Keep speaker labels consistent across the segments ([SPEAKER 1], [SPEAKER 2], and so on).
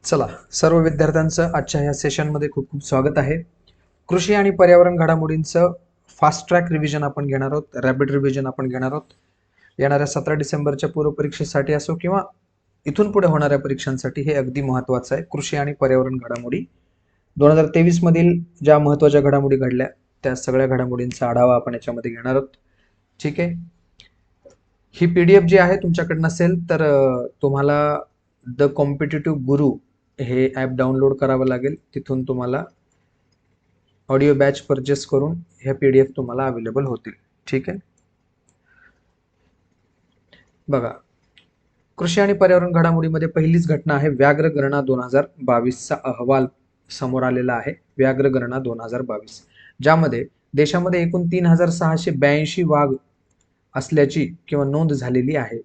[SPEAKER 1] चला, सर्व विद्यार्थ्यांचं आजच्या ह्या सेशनमध्ये खूप खूप स्वागत आहे. कृषी आणि पर्यावरण घडामोडींचं फास्ट ट्रॅक रिव्हिजन आपण घेणार आहोत, रॅपिड रिव्हिजन आपण घेणार आहोत. येणाऱ्या 17 डिसेंबरच्या पूर्वपरीक्षेसाठी असो किंवा इथून पुढे होणाऱ्या परीक्षांसाठी हे अगदी महत्त्वाचं आहे. कृषी आणि पर्यावरण घडामोडी 2023 मधील ज्या महत्त्वाच्या घडामोडी घडल्या त्या सगळ्या घडामोडींचा आढावा आपण याच्यामध्ये घेणार आहोत. ठीक आहे. ही PDF जी आहे तुमच्याकडे नसेल तर तुम्हाला द कॉम्पिटिटिव्ह गुरु हे ॲप डाउनलोड करावं लागेल. तिथून तुम्हाला ऑडिओ बॅच परचेस करून ह्या PDF तुम्हाला अवेलेबल होतील. ठीक आहे. बघा, कृषी आणि पर्यावरण घडामोडीमध्ये पहिलीच घटना आहे व्याघ्र गणना 2022चा अहवाल समोर आलेला आहे. व्याघ्र गणना 2022 ज्यामध्ये देशामध्ये एकूण 3682 वाघ असल्याची किंवा नोंद झालेली आहे.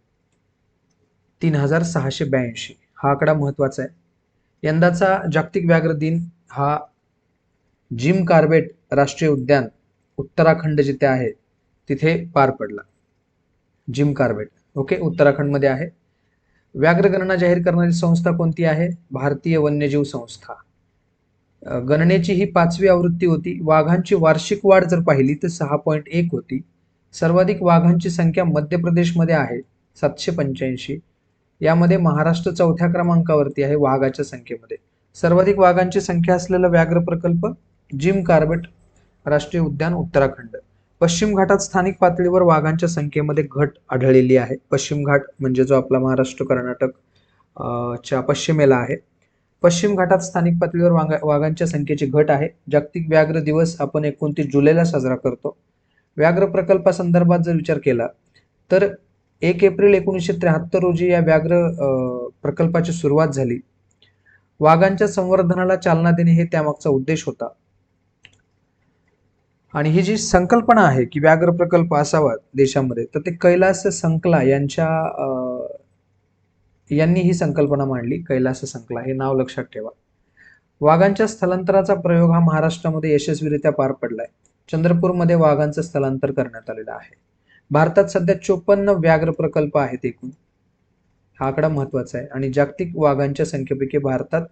[SPEAKER 1] 3682 हा आकडा महत्वाचा आहे. यंदाचा जागतिक व्याघ्र दिन हा जिम कार्बेट राष्ट्रीय उद्यान उत्तराखंड जिथे आहे तिथे पार पडला. जिम कार्बेट ओके, उत्तराखंडमध्ये आहे. व्याघ्र गणना जाहीर करणारी संस्था कोणती आहे? भारतीय वन्यजीव संस्था. गणनेची ही 5वी आवृत्ती होती. वाघांची वार्षिक वाढ जर पाहिली तर 6.1 होती. सर्वाधिक वाघांची संख्या मध्य प्रदेशमध्ये आहे 785. यामध्ये महाराष्ट्र 4थ्या क्रमांकावरती आहे वाघाच्या संख्येमध्ये. सर्वाधिक वाघांची संख्या असलेला व्याघ्र प्रकल्प जिम कार्बेट राष्ट्रीय उद्यान उत्तराखंड. पश्चिम घाटात स्थानिक पातळीवर वाघांच्या संख्येमध्ये घट आढळलेली आहे. पश्चिम घाट म्हणजे जो आपला महाराष्ट्र कर्नाटक च्या पश्चिमेला आहे. पश्चिम घाटात स्थानिक पातळीवर वाघांच्या संख्येची घट आहे. जागतिक व्याघ्र दिवस आपण 29 जुलैला साजरा करतो. व्याघ्र प्रकल्पासंदर्भात जर विचार केला तर 1 एप्रिल 1973 रोजी या व्याघ्र प्रकल्पाची सुरुवात झाली. वाघांच्या संवर्धनाला चालना देणे हे त्यामागचा उद्देश होता. आणि ही जी संकल्पना आहे की व्याघ्र प्रकल्प असावा देशामध्ये, तर ते कैलास संकला यांनी ही संकल्पना मांडली. कैलास संकला हे नाव लक्षात ठेवा. वाघांच्या स्थलांतराचा प्रयोग हा महाराष्ट्रामध्ये यशस्वीरित्या पार पडलाय. चंद्रपूरमध्ये वाघांचं स्थलांतर करण्यात आलेलं आहे. भारतात सध्या 54 व्याघ्र प्रकल्प आहेत एकूण. हा आकडा महत्वाचा आहे. आणि जागतिक वाघांच्या संख्येपैकी भारतात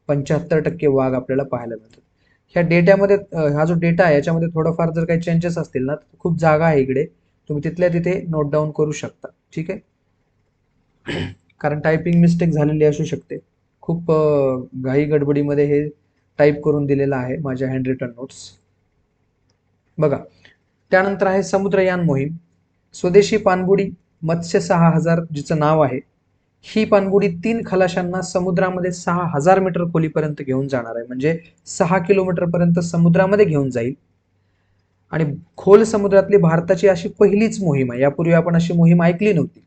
[SPEAKER 1] 75% वाघ आपल्याला पाहायला मिळतात. ह्या डेटामध्ये हा जो डेटा आहे याच्यामध्ये थोडंफार जर काही चेंजेस असतील ना, खूप जागा आहे इकडे, तुम्ही तिथल्या तिथे नोट डाऊन करू शकता. ठीक आहे. कारण टायपिंग मिस्टेक झालेली असू शकते. खूप घाई गडबडीमध्ये हे टाईप करून दिलेलं आहे माझ्या हँड रिटन नोट्स. बघा, त्यानंतर आहे समुद्रयान मोहीम. स्वदेशी पाणबुडी मत्स्य 6000 जिचं नाव आहे, ही पाणबुडी 3 खलाशांना समुद्रामध्ये 6000 मीटर खोलीपर्यंत घेऊन जाणार आहे. म्हणजे 6 किलोमीटर पर्यंत समुद्रामध्ये घेऊन जाईल. आणि खोल समुद्रातली भारताची अशी पहिलीच मोहीम आहे. यापूर्वी आपण अशी मोहीम ऐकली नव्हती.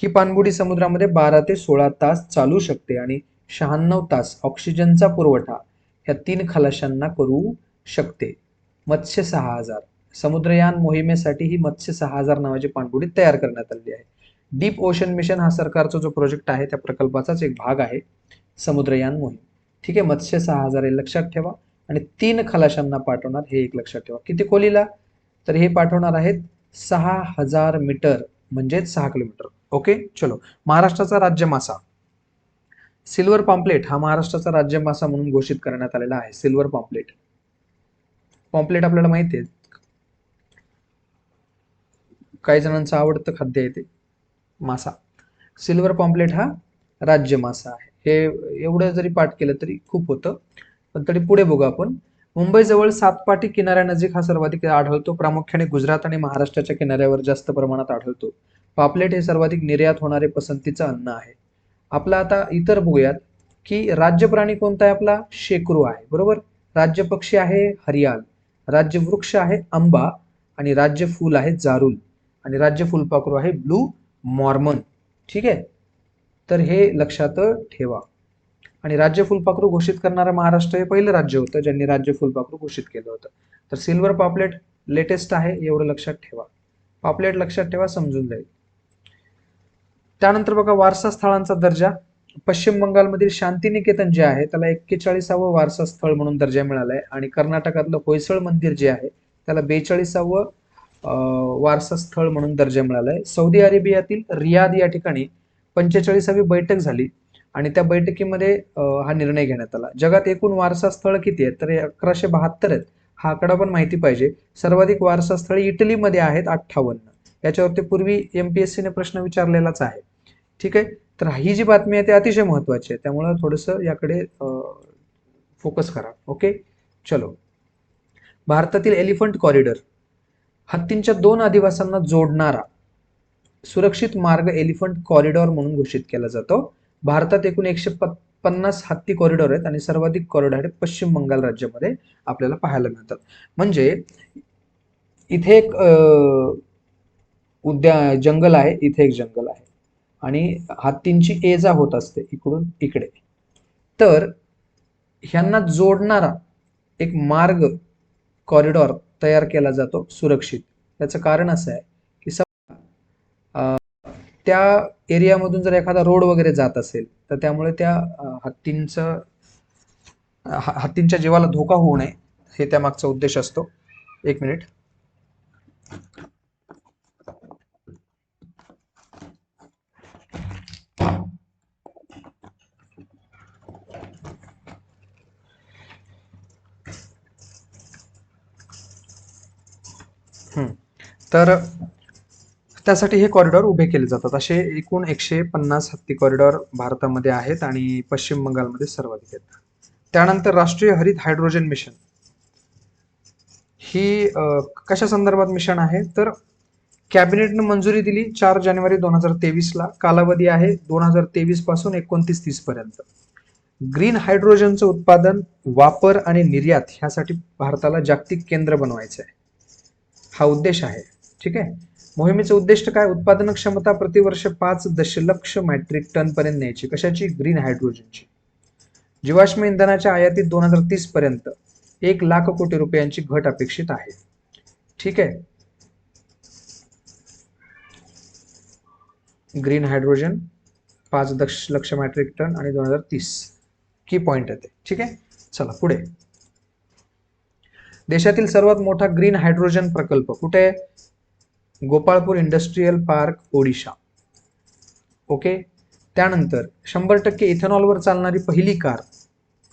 [SPEAKER 1] ही पाणबुडी समुद्रामध्ये 12 ते 16 तास चालू शकते आणि 96 तास ऑक्सिजनचा पुरवठा ह्या 3 खलाशांना करू शकते. मत्स्य 6000 समुद्रयान मोहिमेसाठी ही मत्स्य 6000 नावाची पाणबुडी तयार करण्यात आली आहे. डीप ओशन मिशन हा सरकारचा जो प्रोजेक्ट आहे त्या प्रकल्पाचाच एक भाग आहे समुद्रयान मोहीम. ठीक आहे. मत्स्य 6000 हे लक्षात ठेवा. आणि 3 खलाशांना पाठवणार हे एक लक्षात ठेवा. किती खोलीला? तर हे पाठवणार आहेत 6000 मीटर म्हणजेच 6 किलोमीटर. ओके, चलो. महाराष्ट्राचा राज्य मासा सिल्वर पॉम्पलेट हा महाराष्ट्राचा राज्य मासा म्हणून घोषित करण्यात आलेला आहे. Silver pamphlet. पॉम्पलेट आपल्याला माहिती आहे, काही जणांचं आवडतं खाद्य आहे ते मासा. सिल्वर पॉम्पलेट हा राज्य मासा आहे. हे एवढं जरी पाठ केलं तरी खूप होतं, पण तरी पुढे बघू आपण. मुंबईजवळ सातपाटी किनाऱ्यानजीक हा सर्वाधिक आढळतो. प्रामुख्याने गुजरात आणि महाराष्ट्राच्या किनाऱ्यावर जास्त प्रमाणात आढळतो. पापलेट हे सर्वाधिक निर्यात होणारे पसंतीचं अन्न आहे. आपला आता इतर बघूयात की राज्य प्राणी कोणता आहे आपला? शेकरू आहे. बरोबर. राज्य पक्षी आहे हरियाल. राज्य वृक्ष आहे आंबा. आणि राज्य फूल आहे जारूल. आणि राज्य फुलपाखरू आहे ब्लू मॉर्मन. ठीक आहे. तर हे लक्षात ठेवा. आणि राज्य फुलपाखरू घोषित करणारं महाराष्ट्र हे पहिलं राज्य होतं ज्यांनी राज्य फुलपाखरू घोषित केलं होतं. तर सिल्वर पॉपलेट लेटेस्ट आहे, एवढं लक्षात ठेवा. पॉपलेट लक्षात ठेवा, समजून जाईल. त्यानंतर बघा, वारसा स्थळांचा दर्जा. पश्चिम बंगालमधील शांतिनिकेतन जे आहे त्याला 41वा वारसा स्थळ म्हणून दर्जा मिळालाय. आणि कर्नाटकातलं होयसळ मंदिर जे आहे त्याला 42वा वारसा स्थळ म्हणून दर्जा मिळालाय. सौदी अरेबियातील रियाद या ठिकाणी 45वी बैठक झाली आणि त्या बैठकीमध्ये हा निर्णय घेण्यात आला. जगात एकूण वारसा स्थळ किती आहेत? तर 1172 आहेत. हा आकडा पण माहिती पाहिजे. सर्वाधिक वारसा स्थळे इटलीमध्ये आहेत 58. याच्यावरती पूर्वी MPSC ने प्रश्न विचारलेलाच आहे. ठीक आहे, तर ही जी बातमी आहे ती अतिशय महत्वाची आहे, त्यामुळे थोडंसं याकडे फोकस करा. ओके, चलो. भारतातील एलिफंट कॉरिडॉर, हत्तींच्या 2 अधिवासांना जोडणारा सुरक्षित मार्ग एलिफंट कॉरिडॉर म्हणून घोषित केला जातो. भारतात एकूण 150 हत्ती कॉरिडॉर आहेत आणि सर्वाधिक कॉरिडॉर पश्चिम बंगाल राज्यामध्ये आपल्याला पाहायला मिळतात. म्हणजे इथे एक जंगल आहे, इथे एक जंगल आहे आणि हत्तींची ये जा होत असते इकडून इकडे. तर ह्यांना जोडणारा एक मार्ग, कॉरिडॉर तयार केला जातो सुरक्षित. त्याचं कारण असं आहे की त्या एरियामधून जर एखादा रोड वगैरे जात असेल तर त्यामुळे त्या हत्तींच्या जीवाला धोका होऊ नये, हे त्यामागचा उद्देश असतो. एक मिनिट. तर त्यासाठी हे कॉरिडॉर उभे केले जातात. असे एकूण 150 हत्ती कॉरिडॉर भारतामध्ये आहेत आणि पश्चिम बंगालमध्ये सर्वाधिक आहेत. त्यानंतर राष्ट्रीय हरित हायड्रोजन मिशन, ही कशा संदर्भात मिशन आहे? तर कॅबिनेटने मंजुरी दिली 4 जानेवारी 2023 ला. कालावधी आहे 2023 पासून 29-30 पर्यंत. ग्रीन हायड्रोजनचं उत्पादन, वापर आणि निर्यात ह्यासाठी भारताला जागतिक केंद्र बनवायचं आहे, हा उद्देश आहे. ठीक आहे. मोहिमेचं उद्दिष्ट काय? उत्पादन क्षमता प्रतिवर्ष 5 दशलक्ष मेट्रिक टन पर्यंत न्यायची. कशाची? ग्रीन हायड्रोजनची. जीवाश्म इंधनाच्या आयातीत 2030 पर्यंत 1 लाख कोटी रुपयांची घट अपेक्षित आहे. ठीक आहे. ग्रीन हायड्रोजन 5 दशलक्ष मेट्रिक टन आणि 2030 की पॉइंट आहे ते. ठीक आहे, चला पुढे. देशातील सर्वात मोठा ग्रीन हायड्रोजन प्रकल्प कुठे आहे? Gopalpur industrial park, Odisha. Okay. त्यानंतर 100% इथेनॉलवर चालणारी पहिली कार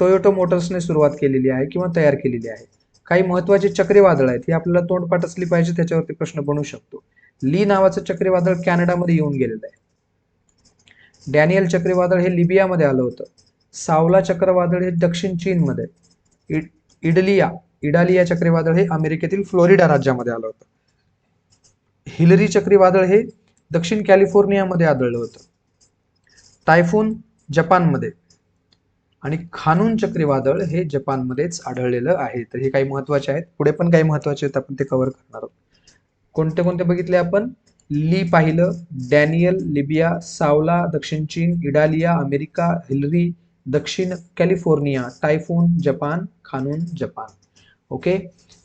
[SPEAKER 1] टोयोटा मोटर्सने सुरुवात केलेली आहे किंवा तयार केलेली आहे. काही महत्वाचे चक्रीवादळ आहेत, ही आपल्याला तोंडपाठ असली पाहिजे, त्याच्यावरती प्रश्न बनू शकतो. ली नावाचं चक्रीवादळ कॅनडामध्ये येऊन गेलेलं आहे. डॅनियल चक्रीवादळ हे लिबियामध्ये आलं होतं. सावला चक्रीवादळ हे दक्षिण चीनमध्ये. इडालिया चक्रीवादळ हे अमेरिकेतील फ्लोरिडा राज्यामध्ये आलं होतं. हिलरी चक्रीवादळ हे दक्षिण कॅलिफोर्नियामध्ये आढळलं होतं. टायफून जपानमध्ये आणि खानून चक्रीवादळ हे जपानमध्येच आढळलेलं आहे. तर हे काही महत्वाचे आहेत. पुढे पण काही महत्वाचे आहेत, आपण ते कव्हर करणार आहोत. कोणते कोणते बघितले आपण? ली पाहिलं, डॅनियल लिबिया, सावला दक्षिण चीन, इडालिया अमेरिका, हिलरी दक्षिण कॅलिफोर्निया, टायफून जपान, खानून जपान. ओके.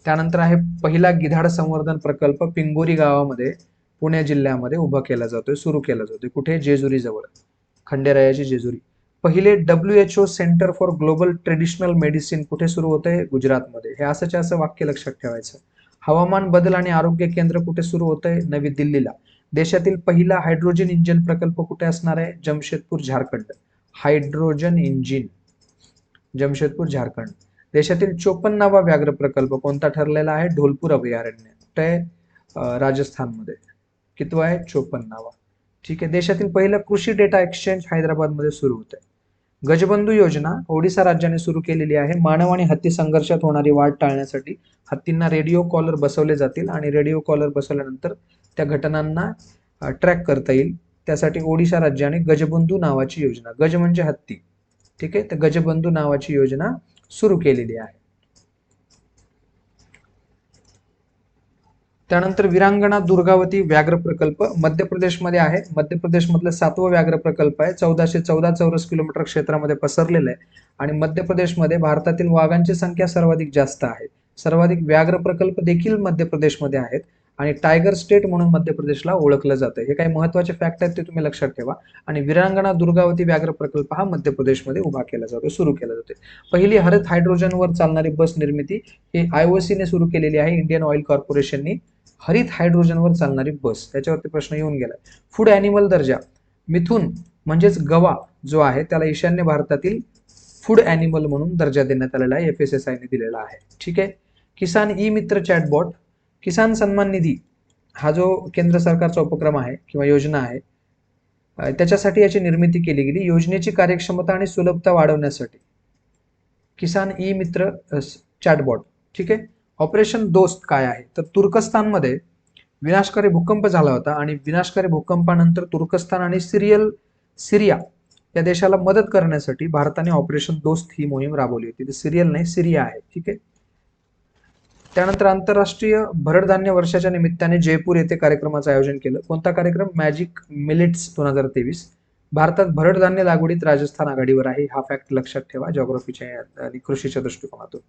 [SPEAKER 1] त्यानंतर आहे पहिला गिधाड संवर्धन प्रकल्प पिंगोरी गावामध्ये पुणे जिल्ह्यामध्ये उभा केला जातोय, सुरू केला जातोय. कुठे? जेजुरी जवळ, खंडेरायाची जेजुरी. पहिले WHO centre for global traditional medicine कुठे सुरू होतंय? गुजरातमध्ये. हे असंच्या असं वाक्य लक्षात ठेवायचं. हवामान बदल आणि आरोग्य केंद्र कुठे सुरू होतंय? नवी दिल्लीला. देशातील पहिला हायड्रोजन इंजिन प्रकल्प कुठे असणार आहे? जमशेदपूर, झारखंड. Hydrogen engine, Jamshedpur, Jharkhand. देशातील 54वा व्याघ्र प्रकल्प कोणता ठरलेला आहे? ढोलपूर अभयारण्य. कुठे? राजस्थानमध्ये. कितवा आहे? 54वा. ठीक आहे. देशातील पहिलं कृषी डेटा एक्सचेंज हैदराबादमध्ये सुरू होत आहे. गजबंधू योजना ओडिसा राज्याने सुरू केलेली आहे. मानव आणि हत्ती संघर्षात होणारी वाढ टाळण्यासाठी हत्तींना रेडिओ कॉलर बसवले जातील आणि रेडिओ कॉलर बसवल्यानंतर त्या घटनांना ट्रॅक करता येईल. त्यासाठी ओडिशा राज्याने गजबंधू नावाची योजना, गज म्हणजे हत्ती, ठीक आहे, तर गजबंधू नावाची योजना सुरू केलेली आहे. त्यानंतर विरांगणा दुर्गावती व्याघ्र प्रकल्प मध्य प्रदेशमध्ये आहे. मध्य प्रदेशमधलं 7वं व्याघ्र प्रकल्प आहे. 1414 चौरस किलोमीटर क्षेत्रामध्ये पसरलेलं आहे आणि मध्य प्रदेशमध्ये भारतातील वाघांची संख्या सर्वाधिक जास्त आहे. सर्वाधिक व्याघ्र प्रकल्प देखील मध्य प्रदेशमध्ये आहेत आणि टायगर स्टेट म्हणून मध्य प्रदेशला ओळखलं जातं. हे काही महत्वाचे फॅक्ट आहेत, ते तुम्ही लक्षात ठेवा. आणि विरांगणा दुर्गावती व्याघ्र प्रकल्प हा मध्य प्रदेशमध्ये उभा केला जातो, सुरू केला जातो. पहिली हरित हायड्रोजनवर चालणारी बस निर्मिती ही IOC ने सुरू केलेली आहे, इंडियन ऑइल कॉर्पोरेशननी. हरित हायड्रोजनवर चालणारी बस, त्याच्यावरती प्रश्न येऊन गेला. फूड ॲनिमल दर्जा, मिथून म्हणजेच गवा जो आहे त्याला ईशान्य भारतातील फूड ॲनिमल म्हणून दर्जा देण्यात आलेला आहे, FSSAI ने दिलेला आहे. ठीक आहे. किसान ई मित्र चॅटबॉट, किसान सन्मान निधी हा जो केंद्र सरकारचा उपक्रम आहे किंवा योजना आहे, त्याच्यासाठी याची निर्मिती केली गेली. योजनेची कार्यक्षमता आणि सुलभता वाढवण्यासाठी किसान ई मित्र चॅटबॉट. ठीक आहे. ऑपरेशन दोस्त काय आहे, तर तुर्कस्तानमध्ये विनाशकारी भूकंप झाला होता आणि विनाशकारी भूकंपानंतर तुर्कस्तान आणि सिरिया या देशाला मदत करण्यासाठी भारताने ऑपरेशन दोस्त ही मोहीम राबवली होती. ती सिरियल नाही, सिरिया आहे. ठीक आहे. त्यानंतर आंतरराष्ट्रीय भरडधान्य वर्षाच्या निमित्ताने जयपूर येथे कार्यक्रमाचं आयोजन केलं. कोणता कार्यक्रम? Magic millets 2023. भारतात भरडधान्य लागवडीत राजस्थान आघाडीवर आहे. हा फॅक्ट लक्षात ठेवा जिओग्राफीच्या आणि कृषीच्या दृष्टिकोनातून.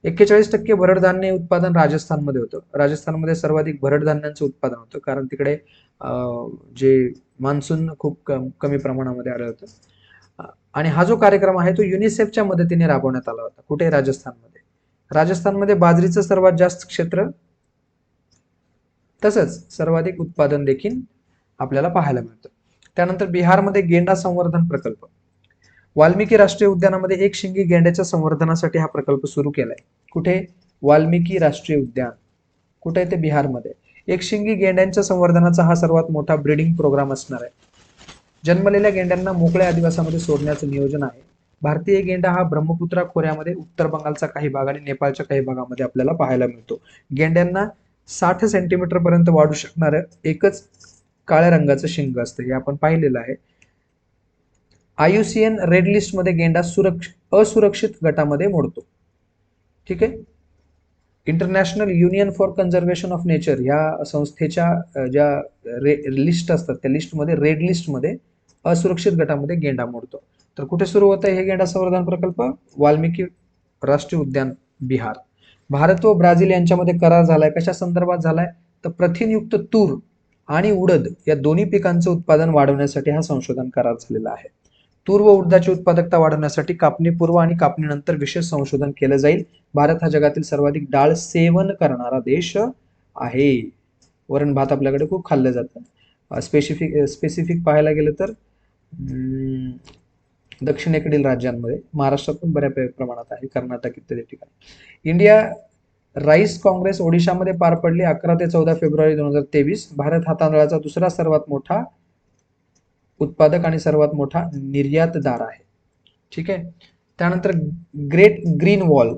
[SPEAKER 1] 41% भरडधान्य उत्पादन राजस्थानमध्ये होतं. राजस्थानमध्ये सर्वाधिक भरडधान्यांचं उत्पादन होतं कारण तिकडे जे मान्सून खूप कमी प्रमाणामध्ये आलं होतं. आणि हा जो कार्यक्रम आहे तो युनिसेफच्या मदतीने राबवण्यात आला होता. कुठे? राजस्थानमध्ये. राजस्थानमध्ये बाजरीचं सर्वात जास्त क्षेत्र तसंच सर्वाधिक उत्पादन देखील आपल्याला पाहायला मिळतं. त्यानंतर बिहारमध्ये गेंडा संवर्धन प्रकल्प. वाल्मिकी राष्ट्रीय उद्यानामध्ये एक शिंगी गेंड्याच्या संवर्धनासाठी हा प्रकल्प सुरू केलाय. कुठे? वाल्मिकी राष्ट्रीय उद्यान. कुठे? ते बिहारमध्ये. एक शिंगी गेंड्यांच्या संवर्धनाचा हा सर्वात मोठा ब्रीडिंग प्रोग्राम असणार आहे. जन्मलेल्या गेंड्यांना मोकळ्या अधिवासामध्ये सोडण्याचं नियोजन आहे. भारतीय गेंडा हा ब्रह्मपुत्रा खोऱ्यामध्ये उत्तर बंगालचा काही भाग आणि नेपाळच्या काही भागामध्ये आपल्याला पाहायला मिळतो. गेंड्यांना 60 सेंटीमीटर पर्यंत वाढू शकणारं एकच काळ्या रंगाचं शिंग असतं, हे आपण पाहिलेलं आहे. IUCN रेड लिस्टमध्ये गेंडा असुरक्षित गटामध्ये मोडतो. ठीक आहे. International union for conservation of nature या संस्थेच्या ज्या लिस्ट असतात त्या लिस्टमध्ये रेड लिस्टमध्ये असुरक्षित गटामध्ये गेंडा मोडतो. तर कुठे सुरू होत आहे हे गेंडा संवर्धन प्रकल्प? वाल्मिकी राष्ट्रीय उद्यान, बिहार. भारत व ब्राझील यांच्यामध्ये करार झालाय. कशा संदर्भात झालाय? तर प्रथिनयुक्त तूर आणि उडद या दोन्ही पिकांचं उत्पादन वाढवण्यासाठी हा संशोधन करार झालेला आहे. तूर व उडदाची उत्पादकता वाढवण्यासाठी कापणीपूर्व आणि कापणीनंतर विशेष संशोधन केलं जाईल. भारत हा जगातील सर्वाधिक डाळ सेवन करणारा देश आहे. वरण भात आपल्याकडे खूप खाल्लं जातं. स्पेसिफिक पाहायला गेलं तर दक्षिणेकडील राज्यांमध्ये, महाराष्ट्रात पण बऱ्या प्रमाणात आहे, कर्नाटक इत्यादी ठिकाणी. इंडिया राईस काँग्रेस ओडिशामध्ये पार पडली 11 ते 14 फेब्रुवारी 2023. भारत हा तांदळाचा दुसरा सर्वात मोठा उत्पादक आणि सर्वात मोठा निर्यातदार आहे. ठीक आहे. त्यानंतर ग्रेट ग्रीन वॉल,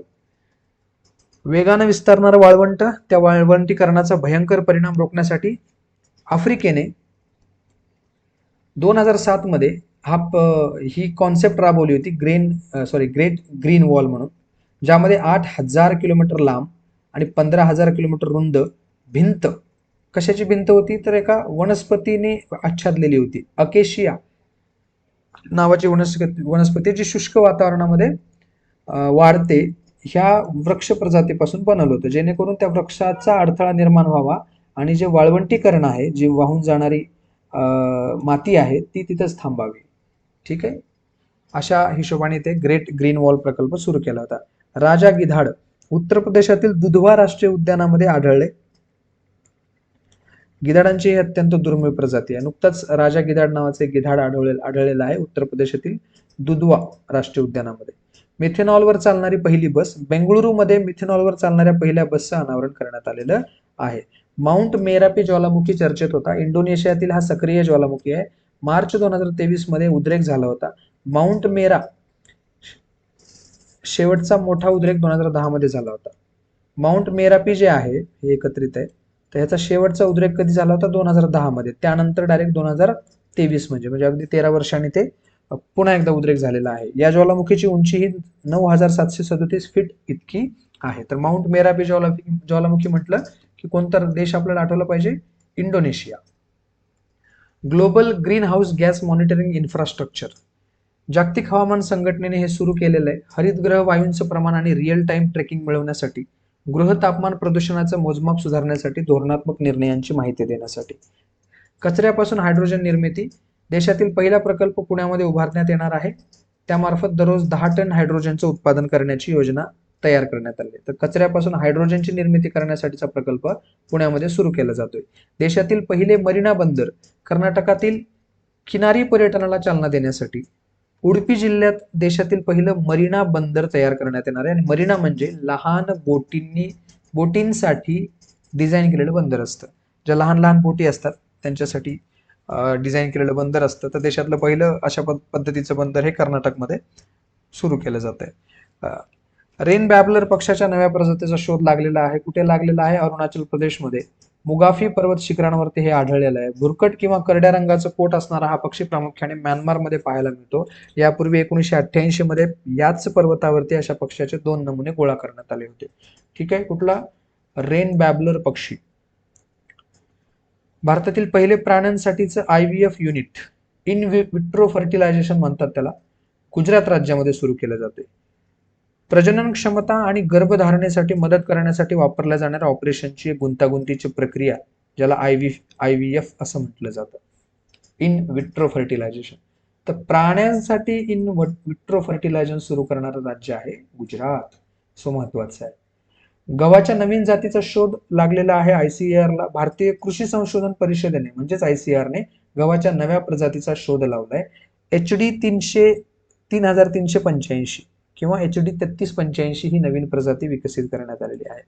[SPEAKER 1] वेगानं विस्तारणारं वाळवंट, त्या वाळवंटीकरणाचा भयंकर परिणाम रोखण्यासाठी आफ्रिकेने 2007 मध्ये ही कॉन्सेप्ट राबवली होती ग्रेट ग्रीन वॉल म्हणून, ज्यामध्ये 8,000 किलोमीटर लांब आणि 15,000 किलोमीटर रुंद भिंत. कशाची भिंत होती? तर एका वनस्पतीने आच्छादलेली होती. अकेशिया नावाची वनस्पती जी शुष्क वातावरणामध्ये वाढते, ह्या वृक्ष प्रजातीपासून बनवलं होतं, जेणेकरून त्या वृक्षाचा अडथळा निर्माण व्हावा आणि जे वाळवंटीकरण आहे, जी वाहून जाणारी माती आहे ती तिथंच थांबावी. ठीक आहे. अशा हिशोबाने ते ग्रेट ग्रीन वॉल प्रकल्प सुरू केला होता. राजा गिधाड उत्तर प्रदेशातील दुधवा राष्ट्रीय उद्यानामध्ये आढळले. गिधाडांची अत्यंत दुर्मिळ प्रजाती आहे. नुकताच राजा गिधाड नावाचे गिधाड आढळलेलं आहे उत्तर प्रदेशातील दुधवा राष्ट्रीय उद्यानामध्ये. मिथेनॉलवर चालणारी पहिली बस. बेंगळुरूमध्ये मिथेनॉलवर चालणाऱ्या पहिल्या बसचं अनावरण करण्यात आलेलं आहे. माउंट मेरापी ज्वालामुखी चर्चेत होता. इंडोनेशियातील हा सक्रिय ज्वालामुखी आहे. मार्च 2023 मध्ये उद्रेक झाला होता. माउंट मेरा शेवटचा मोठा उद्रेक 2010 मध्ये झाला होता. माउंट मेरापी जे आहे हे एकत्रित आहे, तर ह्याचा शेवटचा उद्रेक कधी झाला होता? 2010 मध्ये. त्यानंतर डायरेक्ट 2023 म्हणजे अगदी 13 वर्षांनी ते पुन्हा एकदा उद्रेक झालेला आहे. या ज्वालामुखीची उंची ही 9,737 फीट इतकी आहे. तर माउंट मेरापी ज्वालामुखी म्हटलं की कोणता देश आपल्याला आठवला पाहिजे? Indonesia. Global green house gas monitoring infrastructure, जागतिक हवामान संघटनेने हे सुरू केलेलं आहे. हरितगृह वायूंचं प्रमाण आणि रिअल टाइम ट्रेकिंग मिळवण्यासाठी, गृह तापमान प्रदूषणाचं मोजमाप सुधारण्यासाठी, धोरणात्मक निर्णयांची माहिती देण्यासाठी. कचऱ्यापासून हायड्रोजन निर्मिती, देशातील पहिला प्रकल्प पुण्यामध्ये उभारण्यात येणार आहे. त्यामार्फत दररोज 10 टन हायड्रोजनचं उत्पादन करण्याची योजना तयार करण्यात आली. तर कचऱ्यापासून हायड्रोजनची निर्मिती करण्यासाठीचा प्रकल्प पुण्यामध्ये सुरू केला जातोय. देशातील पहिले मरीना बंदर, कर्नाटकातील किनारी पर्यटनाला चालना देण्यासाठी उडुपी जिल्ह्यात देशातील पहिलं मरीना बंदर तयार करण्यात येणार आहे. आणि मरीना म्हणजे लहान बोटींसाठी डिझाईन केलेलं बंदर असतं. ज्या लहान लहान बोटी असतात त्यांच्यासाठी डिझाईन केलेलं बंदर असतं. तर देशातलं पहिलं अशा पद्धतीचं बंदर हे कर्नाटकमध्ये सुरू केलं जात आहे. रेन बॅबलर पक्षाच्या नव्या प्रजातीचा शोध लागलेला आहे. कुठे लागलेला आहे? अरुणाचल प्रदेशमध्ये मुगाफी पर्वत शिखरांवरती हे आढळलेलं आहे. भुरकट किंवा करड्या रंगाचं पोट असणारा हा पक्षी प्रामुख्याने म्यानमारमध्ये पाहायला मिळतो. यापूर्वी 1988 मध्ये याच पर्वतावरती अशा पक्ष्याचे 2 नमुने गोळा करण्यात आले होते. ठीक आहे. कुठला? रेन बॅबलर पक्षी. भारतातील पहिले प्राण्यांसाठीचं IVF unit, in vitro fertilization म्हणतात त्याला, गुजरात राज्यामध्ये सुरू केलं जाते. प्रजनन क्षमता आणि गर्भधारणेसाठी मदत करण्यासाठी वापरल्या जाणाऱ्या ऑपरेशनची एक गुंतागुंतीची प्रक्रिया, ज्याला IVF असं म्हटलं जातं, इन विट्रो फर्टिलायझेशन. तर प्राण्यांसाठी इन विट्रो फर्टिलायझेशन सुरू करणारं राज्य आहे गुजरात. सो महत्वाचं आहे. गव्हाच्या नवीन जातीचा शोध लागलेला आहे ICAR ला. भारतीय कृषी संशोधन परिषदेने म्हणजेच ICAR ने गव्हाच्या नव्या प्रजातीचा शोध लावलाय. HD 3385 किंवा HD 3385 ही नवीन प्रजाती विकसित करण्यात आलेली आहे.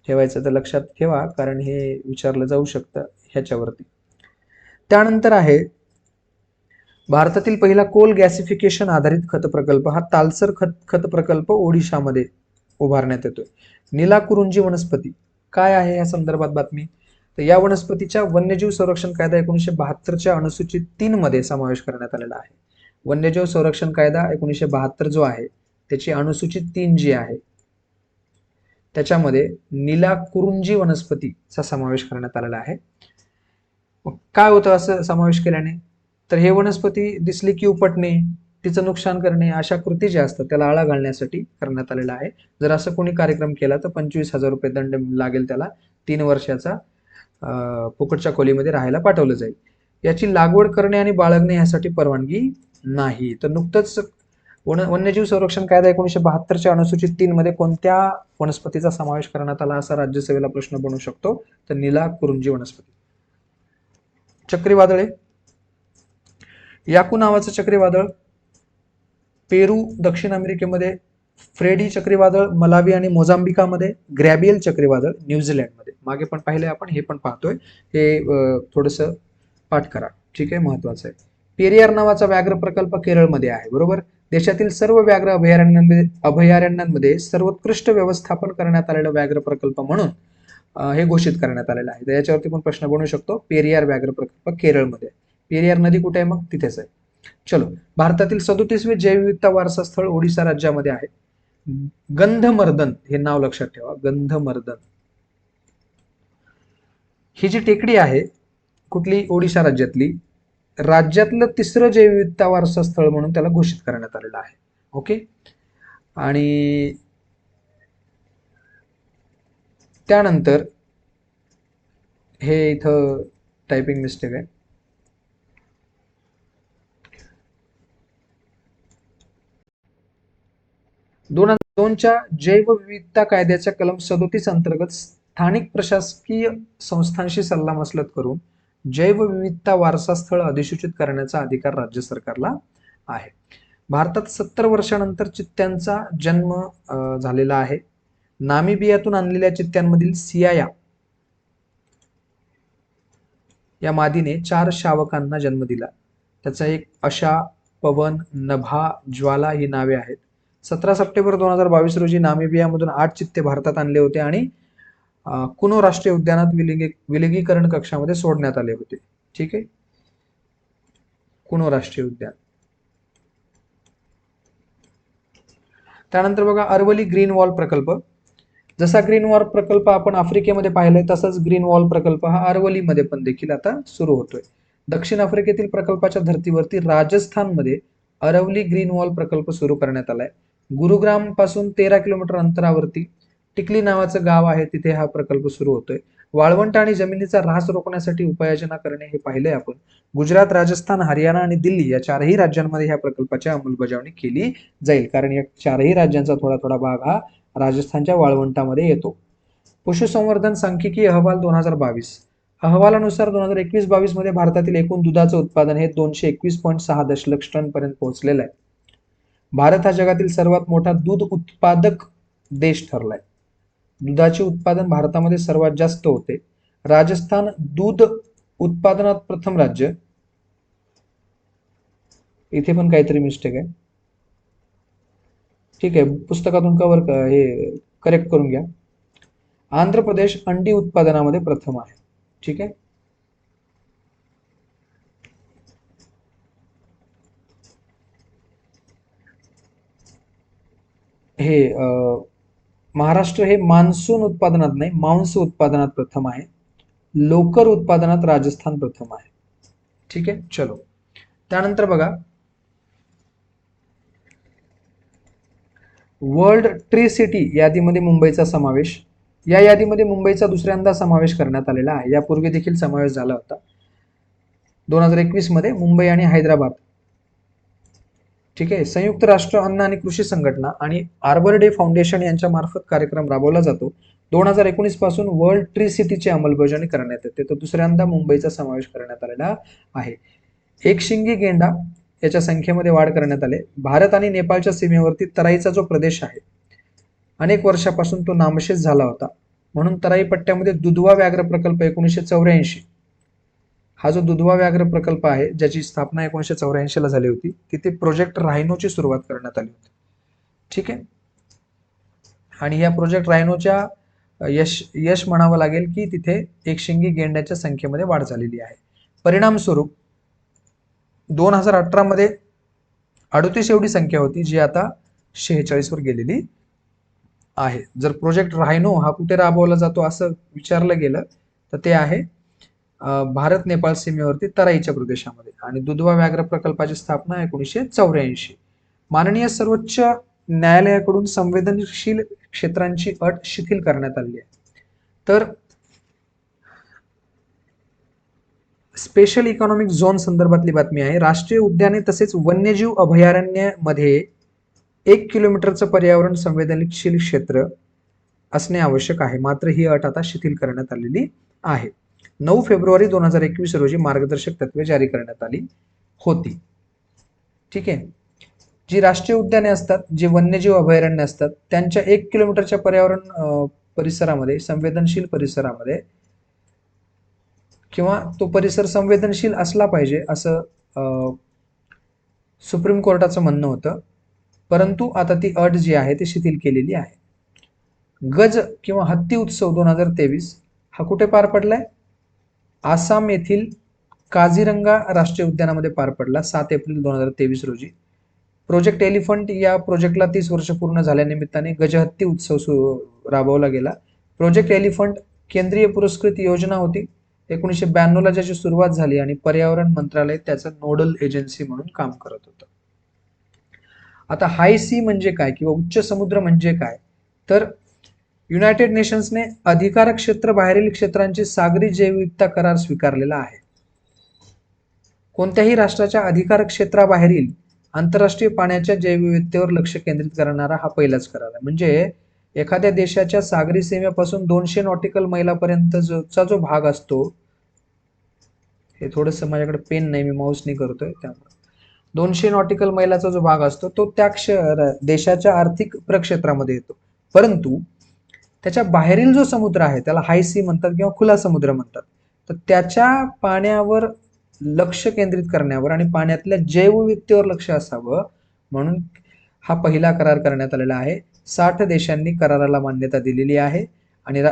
[SPEAKER 1] ठेवायचं तर लक्षात ठेवा, कारण हे विचारलं जाऊ शकतं ह्याच्यावरती. त्यानंतर आहे भारतातील पहिला कोल गॅसिफिकेशन आधारित खत प्रकल्प. हा तालसर खत प्रकल्प ओडिशामध्ये उभारण्यात येतोय. नीलाकुरुंजी वनस्पती काय आहे या संदर्भात बातमी? तर या वनस्पतीच्या वन्यजीव संरक्षण कायदा 1972च्या अनुसूचित 3 मध्ये समावेश करण्यात आलेला आहे. वन्यजीव संरक्षण कायदा 1972 जो आहे त्याची अनुसूचित 3 जी आहे त्याच्यामध्ये नीलाकुरुंजी वनस्पतीचा समावेश करण्यात आलेला आहे. काय होतं असं समावेश केल्याने? तर हे वनस्पती दिसली की उपटणे, तिचं नुकसान करणे अशा कृती ज्या असतात त्याला आळा घालण्यासाठी करण्यात आलेला आहे. जर असं कोणी कार्यक्रम केला तर 25,000 रुपये दंड लागेल त्याला. 3 वर्षाचा फुकटच्या खोलीमध्ये राहायला पाठवलं जाईल. याची लागवड करणे आणि बाळगणे यासाठी परवानगी नाही. तर नुकतंच वन्यजीव संरक्षण कायदा 1972च्या अनुसूचित 3 मध्ये कोणत्या वनस्पतीचा समावेश करण्यात आला असा राज्यसभेला प्रश्न बनू शकतो? तर नीलाकुरुंजी वनस्पती. चक्रीवादळे. याकू नावाचं चक्रीवादळ पेरू दक्षिण अमेरिकेमध्ये, फ्रेडी चक्रीवादळ मलावी आणि मोझांबिकामध्ये, ग्रॅबियल चक्रीवादळ न्यूझीलंडमध्ये. मागे पण पाहिले आपण, हे पण पाहतोय. हे थोडंसं पाठ करा. ठीक आहे, महत्वाचं आहे. पेरियार नावाचा व्याघ्र प्रकल्प केरळमध्ये आहे. बरोबर. देशातील सर्व व्याघ्र अभयारण्यांमध्ये सर्वोत्कृष्ट व्यवस्थापन करण्यात आलेला व्याघ्र प्रकल्प म्हणून हे घोषित करण्यात आलेलं आहे. तर याच्यावरती पण प्रश्न बनू शकतो. पेरियार व्याघ्र प्रकल्प केरळमध्ये. पेरियार नदी कुठे आहे? मग तिथेच आहे. चलो, भारतातील 37वे जैवविविधता वारसा स्थळ ओडिसा राज्यामध्ये आहे. गंधमर्दन हे नाव लक्षात ठेवा. गंधमर्दन ही जी टेकडी आहे कुठली? ओडिशा राज्यातली. राज्यातलं 3रं जैवविविधता वारसा स्थळ म्हणून त्याला घोषित करण्यात आलेलं आहे. ओके. आणि त्यानंतर हे इथं टायपिंग मिस्टेक आहे. 2002च्या जैवविविधता कायद्याच्या कलम 37 अंतर्गत स्थानिक प्रशासकीय संस्थांशी सल्लामसलत करून जैवविविधता वारसा स्थळ अधिसूचित करण्याचा अधिकार राज्य सरकारला आहे. भारतात 70 वर्षानंतर चित्त्यांचा जन्म झालेला आहे. नामिबियातून आणलेल्या चित्त्यांमधील सियाया या मादीने 4 शावकांना जन्म दिला. त्याचा एक अशा, पवन, नभा, ज्वाला ही नावे आहेत. 17 सप्टेंबर 2022 रोजी नामिबियामधून 8 चित्ते भारतात आणले होते आणि कुनो राष्ट्रीय उद्यानात विलगीकरण कक्षामध्ये सोडण्यात आले होते. ठीक आहे, कुनो राष्ट्रीय उद्यान. त्यानंतर बघा अरवली ग्रीन वॉल प्रकल्प. जसा ग्रीन वॉल प्रकल्प आपण आफ्रिकेमध्ये पाहिलाय तसाच ग्रीन वॉल प्रकल्प हा अरवलीमध्ये पण देखील आता सुरू होतोय. दक्षिण आफ्रिकेतील प्रकल्पाच्या धर्तीवरती राजस्थानमध्ये अरवली ग्रीन वॉल प्रकल्प सुरू करण्यात आलाय. गुरुग्राम पासून 13 किलोमीटर अंतरावरती टिकली नावाचं गाव आहे, तिथे हा प्रकल्प सुरू होतोय. वाळवंट आणि जमिनीचा ऱ्हास रोखण्यासाठी उपाययोजना करणे हे पाहिलंय आपण. गुजरात, राजस्थान, हरियाणा आणि दिल्ली या 4ही राज्यांमध्ये ह्या प्रकल्पाची अंमलबजावणी केली जाईल, कारण या 4ही राज्यांचा थोडा थोडा भाग हा राजस्थानच्या वाळवंटामध्ये येतो. पशुसंवर्धन सांख्यिकी अहवाल 2022. अहवालानुसार 2021-22 मध्ये भारतातील एकूण दुधाचं उत्पादन हे 221.6 दशलक्ष टन पर्यंत पोहोचलेलं आहे. भारत हा जगातील सर्वात मोठा दूध उत्पादक देश ठरलाय. दुधाचे उत्पादन भारतामध्ये सर्वात जास्त होते. राजस्थान दूध उत्पादनात प्रथम राज्य. इथे पण काहीतरी मिस्टेक आहे. ठीक आहे, पुस्तकातून हे करेक्ट करून घ्या. आंध्र प्रदेश अंडी उत्पादनामध्ये प्रथम आहे. ठीक आहे. हे महाराष्ट्र हे मान्सून उत्पादनात नाही, मांस उत्पादनात प्रथम आहे. लोकर उत्पादनात राजस्थान प्रथम आहे. ठीक आहे, चलो. त्यानंतर बघा, वर्ल्ड ट्री सिटी यादीमध्ये मुंबईचा समावेश. या यादीमध्ये मुंबईचा दुसऱ्यांदा समावेश करण्यात आलेला आहे. यापूर्वी देखील समावेश झाला होता 2021 मध्ये मुंबई आणि हैदराबाद. ठीक आहे. संयुक्त राष्ट्र अन्न आणि कृषी संघटना आणि आर्बर डे फाउंडेशन यांच्या मार्फत कार्यक्रम राबवला जातो. 2019 पासून वर्ल्ड ट्री सिटीची अंमलबजावणी करण्यात येते. तर दुसऱ्यांदा मुंबईचा समावेश करण्यात आलेला आहे. एकशिंगी गेंडा याच्या संख्येमध्ये वाढ करण्यात आली. भारत आणि नेपाळच्या सीमेवरती तराईचा जो प्रदेश आहे, अनेक वर्षापासून तो नामशेष झाला होता. म्हणून तराई पट्ट्यामध्ये दुधवा व्याघ्र प्रकल्प 1984, हा जो दुधवा व्याघ्र प्रकल्प आहे, ज्याची स्थापना 1984 ला झाली होती, तिथे प्रोजेक्ट रायनोची सुरुवात करण्यात आली होती. ठीक आहे. आणि या प्रोजेक्ट रायनोच्या यश म्हणावं लागेल की तिथे एकशिंगी गेंड्याच्या संख्येमध्ये वाढ झालेली आहे. परिणाम स्वरूप 2018 मध्ये 38 एवढी संख्या होती, जी आता 46 वर गेलेली आहे. जर प्रोजेक्ट रायनो हा कुठे राबवला जातो असं विचारलं गेलं तर ते आहे भारत नेपाळ सीमेवरती तराईच्या प्रदेशामध्ये. आणि दुधवा व्याघ्र प्रकल्पाची स्थापना 1984. माननीय सर्वोच्च न्यायालयाकडून संवेदनशील क्षेत्रांची अट शिथिल करण्यात आली आहे. तर स्पेशल इकॉनॉमिक झोन संदर्भातली बातमी आहे. राष्ट्रीय उद्याने तसेच वन्यजीव अभयारण्यामध्ये 1 किलोमीटरचं पर्यावरण संवेदनशील क्षेत्र असणे आवश्यक आहे. मात्र ही अट आता शिथिल करण्यात आलेली आहे. 9 फेब्रुवारी 2021 रोजी मार्गदर्शक तत्वे जारी करण्यात आली होती. ठीक आहे. जी राष्ट्रीय उद्याने असतात, जे वन्यजीव अभयारण्य असतात, त्यांच्या 1 किलोमीटरच्या पर्यावरण परिसरामध्ये, संवेदनशील परिसरामध्ये, किंवा तो परिसर संवेदनशील असला पाहिजे असं सुप्रीम कोर्टाचं म्हणणं होतं. परंतु आता ती अट जी आहे ती शिथिल केलेली आहे. गज किंवा हत्ती उत्सव 2023 हा कुठे पार पडलाय? आसाम येथील काझीरंगा राष्ट्रीय उद्यानामध्ये पार पडला 7 एप्रिल 2023 रोजी. प्रोजेक्ट एलिफंट या प्रोजेक्टला 30 वर्ष पूर्ण झाल्यानिमित्ताने गजहत्ती उत्सव राबवला गेला. प्रोजेक्ट एलिफंट केंद्रीय पुरस्कृत योजना होती. 1992 ला ज्याची सुरुवात झाली आणि पर्यावरण मंत्रालय त्याचं नोडल एजन्सी म्हणून काम करत होतं. आता हाय सी म्हणजे काय किंवा उच्च समुद्र म्हणजे काय? तर युनायटेड नेशन्सने अधिकार क्षेत्र बाहेरील क्षेत्रांची सागरी जैवविविधता करार स्वीकारलेला आहे. कोणत्याही राष्ट्राच्या अधिकार क्षेत्राबाहेरील आंतरराष्ट्रीय पाण्याच्या जैवविविधतेवर लक्ष केंद्रित करणारा हा पहिलाच करार आहे. म्हणजे एखाद्या देशाच्या सागरी सीमेपासून 200 नॉटिकल मैलापर्यंतचा जो भाग असतो, हे थोडंसं माझ्याकडे पेन नाही, मी माऊसनी करतोय, त्यामुळे 200 नॉटिकल मैलाचा जो भाग असतो तो त्या देशाच्या आर्थिक प्रक्षेत्रामध्ये येतो. परंतु त्याच्या बाहेरील जो समुद्र आहे त्याला हाय सी म्हणतात किंवा खुला समुद्र म्हणतात. तर त्याच्या पाण्यावर लक्ष केंद्रित करण्यावर आणि पाण्यातल्या जैवविविधतेवर लक्ष असावं म्हणून हा पहिला करार करण्यात आलेला आहे. 60 देशांनी कराराला मान्यता दिलेली आहे आणि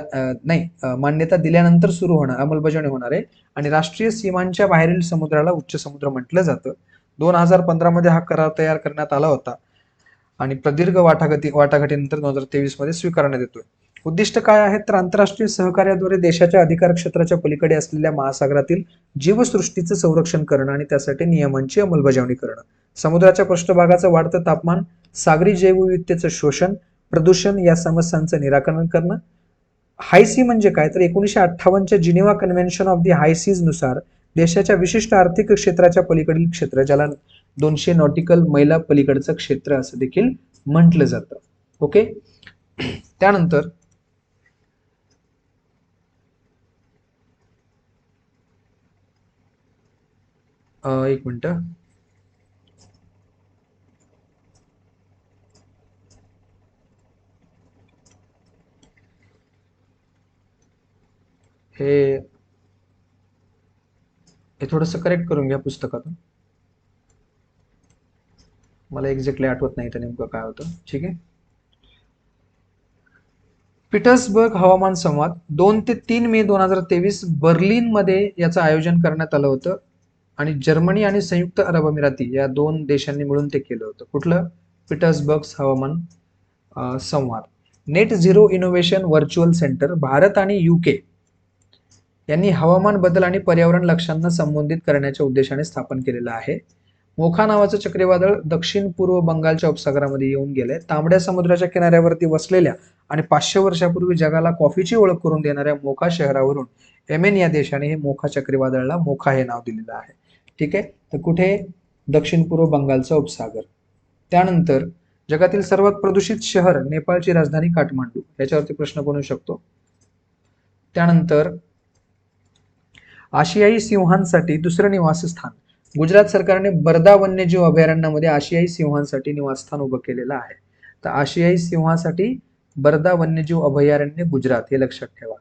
[SPEAKER 1] मान्यता दिल्यानंतर सुरू होणार, अंमलबजावणी होणार आहे. आणि राष्ट्रीय सीमांच्या बाहेरील समुद्राला उच्च समुद्र म्हटलं जातं. 2015 मध्ये हा करार तयार करण्यात आला होता आणि प्रदीर्घ वाटाघाटीनंतर 2023 मध्ये स्वीकारण्यात येतोय. उद्दिष्ट काय आहे? तर आंतरराष्ट्रीय सहकार्याद्वारे देशाच्या अधिकार क्षेत्राच्या पलीकडे असलेल्या महासागरातील जीवसृष्टीचं संरक्षण करणं आणि त्यासाठी नियमांची अंमलबजावणी करणं, समुद्राच्या पृष्ठभागाचं वाढतं तापमान, सागरी जैवविविधतेचं शोषण, प्रदूषण या समस्यांचं निराकरण करणं. हाय सी म्हणजे काय? तर 1958च्या Geneva convention of the high seas नुसार देशाच्या विशिष्ट आर्थिक क्षेत्राच्या पलीकडील क्षेत्र, ज्याला 200 नॉटिकल मैला पलीकडचं क्षेत्र असं देखील म्हटलं जातं. ओके. त्यानंतर एक मिनिट. हे थोडंसं करेक्ट करून घ्या पुस्तकातून. मला एक्झॅक्टली आठवत नाही तर नेमकं काय होतं. ठीक आहे. पीटर्सबर्ग हवामान संवाद 2 ते 3 मे 2023 बर्लिनमध्ये याचं आयोजन करण्यात आलं होतं आणि जर्मनी आणि संयुक्त अरब अमिराती या 2 देशांनी मिळून ते केलं होतं. कुठलं? पीटर्सबर्ग हवामान संवाद. Net zero innovation virtual centre Bharat आणि UK यांनी हवामान बदल आणि पर्यावरण लक्ष्यांना संबोधित करण्याच्या उद्देशाने स्थापन केलेलं आहे. मोखा नावाचं चक्रीवादळ दक्षिण पूर्व बंगालच्या उपसागरामध्ये येऊन गेलंय. तांबड्या समुद्राच्या किनाऱ्यावरती वसलेल्या आणि 500 वर्षापूर्वी जगाला कॉफीची ओळख करून देणाऱ्या मोखा शहरावरून येमेन या देशाने हे मोखा चक्रीवादळाला मोखा हे नाव दिलेलं आहे. ठीक आहे. तर कुठे? दक्षिण पूर्व बंगालचा उपसागर. त्यानंतर जगातील सर्वात प्रदूषित शहर नेपाळची राजधानी काठमांडू, याच्यावरती प्रश्न बनू शकतो. त्यानंतर आशियाई सिंहांसाठी दुसरं निवासस्थान. गुजरात सरकारने बर्दा वन्यजीव अभयारण्यामध्ये आशियाई सिंहांसाठी निवासस्थान उभं केलेलं आहे. तर आशियाई सिंहासाठी बर्दा वन्यजीव अभयारण्य गुजरात, हे लक्षात ठेवा.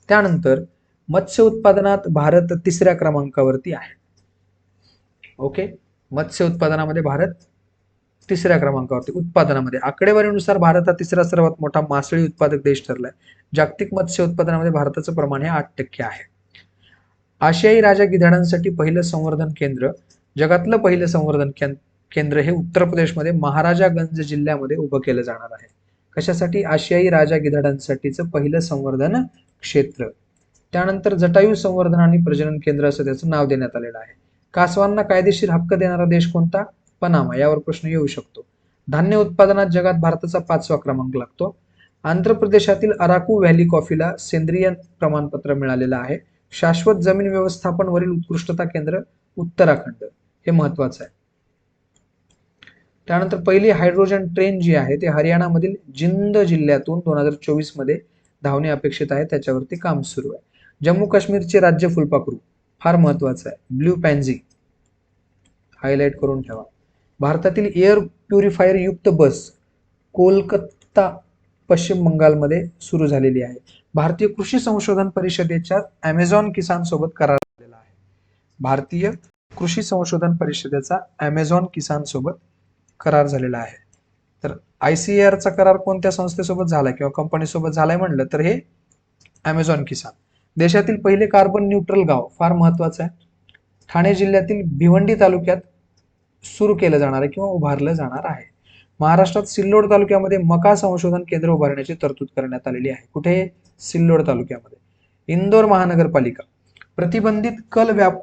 [SPEAKER 1] त्यानंतर मत्स्य उत्पादनात भारत 3ऱ्या क्रमांकावरती आहे. ओके. मत्स्य उत्पादनामध्ये भारत 3ऱ्या क्रमांकावरती. उत्पादनामध्ये आकडेवारीनुसार भारत हा 3रा सर्वात मोठा मासळी उत्पादक देश ठरलाय. जागतिक मत्स्य उत्पादनामध्ये भारताचं प्रमाण हे 8% आहे. आशियाई राजा गिधाडांसाठी पहिलं संवर्धन केंद्र. जगातलं पहिलं संवर्धन केंद्र हे उत्तर प्रदेशमध्ये महाराजागंज जिल्ह्यामध्ये उभं केलं जाणार आहे. कशासाठी? आशियाई राजा गिधाडांसाठीचं पहिलं संवर्धन क्षेत्र. त्यानंतर जटायू संवर्धन आणि प्रजनन केंद्र असं त्याचं नाव देण्यात आलेलं आहे. कासवांना कायदेशीर हक्क देणारा देश कोणता? पनामा. यावर प्रश्न येऊ शकतो. धान्य उत्पादनात जगात भारताचा 5वा क्रमांक लागतो. आंध्र प्रदेशातील अराकू व्हॅली कॉफीला सेंद्रिय प्रमाणपत्र मिळालेलं आहे. शाश्वत जमीन व्यवस्थापन वरील उत्कृष्टता केंद्र उत्तराखंड, हे महत्वाचं आहे. त्यानंतर पहिली हायड्रोजन ट्रेन जी आहे ते हरियाणामधील जिंद जिल्ह्यातून 2024 मध्ये धावणे अपेक्षित आहे. त्याच्यावरती काम सुरू आहे. जम्मू काश्मीरचे राज्य फुलपाखरू फार महत्वाचं आहे, ब्ल्यू पॅन्झी, हायलाइट करून ठेवा. भारतातील एअर प्युरिफायर युक्त बस कोलकाता पश्चिम बंगालमध्ये सुरू झालेली आहे. भारतीय कृषी संशोधन परिषदेच्या अमेझॉन किसान सोबत करार झालेला आहे. भारतीय कृषी संशोधन परिषदेचा अमेझॉन किसान सोबत करार झालेला आहे. तर ICAR चा करार कोणत्या संस्थेसोबत झालाय किंवा कंपनीसोबत झालाय म्हणलं तर हे अमेझॉन किसान. देशातील पहिले कार्बन न्यूट्रल गाव फार महत्वाचं आहे. ठाणे जिल्ह्यातील भिवंडी तालुक्यात सुरू केलं जाणार आहे किंवा उभारलं जाणार आहे. महाराष्ट्रात सिल्लोड तालुक्यामध्ये मका संशोधन केंद्र उभारण्याची तरतूद करण्यात आलेली आहे. कुठे? सिल्लोड तालुक्यामध्ये. इंदोर महानगरपालिका प्रतिबंधित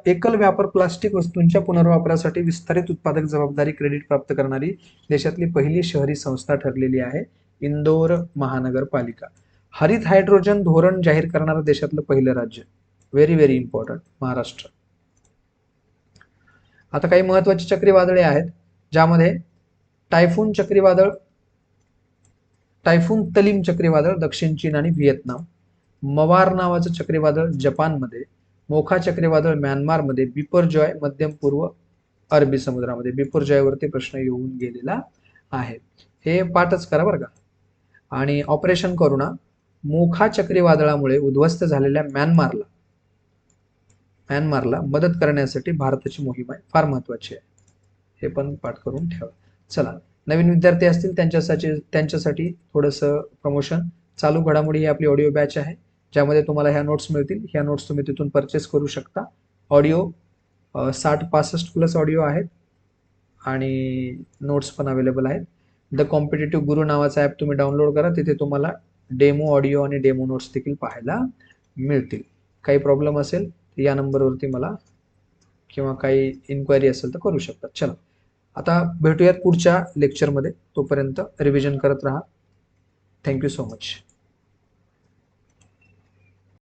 [SPEAKER 1] एकल व्यापार प्लास्टिक वस्तूंच्या पुनर्वापरासाठी विस्तारित उत्पादक जबाबदारी क्रेडिट प्राप्त करणारी देशातली पहिली शहरी संस्था ठरलेली आहे इंदोर महानगरपालिका. हरित हायड्रोजन धोरण जाहीर करणारं देशातलं पहिलं राज्य, व्हेरी व्हेरी इम्पॉर्टंट, महाराष्ट्र. आता काही महत्वाची चक्रीवादळे आहेत ज्यामध्ये टायफून चक्रीवादळ, टायफून तलीम चक्रीवादळ दक्षिण चीन आणि व्हिएतनाम, मवार नावाचं चक्रीवादळ जपानमध्ये, मोखा चक्रीवादळ म्यानमारमध्ये, बिपरजॉय मध्यम पूर्व अरबी समुद्रामध्ये. बिपरजॉयवरती प्रश्न येऊन गेलेला आहे, हे पाठच करा बरं का. आणि ऑपरेशन करुणा मोखा चक्रीवादळामुळे उद्ध्वस्त झालेल्या म्यानमारला मदत करण्यासाठी भारताची मोहीम आहे, फार महत्वाची आहे, हे पण पाठ करून ठेवा. चला, नवीन विद्यार्थी असतील त्यांच्यासाठी थोडंसं प्रमोशन. चालू घडामोडी ही आपली ऑडिओ बॅच आहे ज्यामध्ये तुम्हाला ह्या नोट्स मिळतील. ह्या नोट्स तुम्ही तिथून परचेस करू शकता. ऑडिओ 60-65 प्लस ऑडिओ आहेत आणि नोट्स पण अवेलेबल आहेत. द कॉम्पिटेटिव्ह गुरु नावाचा ॲप तुम्ही डाउनलोड करा, तिथे तुम्हाला डेमो ऑडिओ आणि डेमो नोट्स देखील पाहायला मिळतील. काही प्रॉब्लेम असेल तर या नंबरवरती मला किंवा काही इन्क्वायरी असेल तर करू शकता. चला, आता भेटूयात पुढच्या लेक्चरमध्ये. तोपर्यंत रिव्हिजन करत राहा. Thank you so much.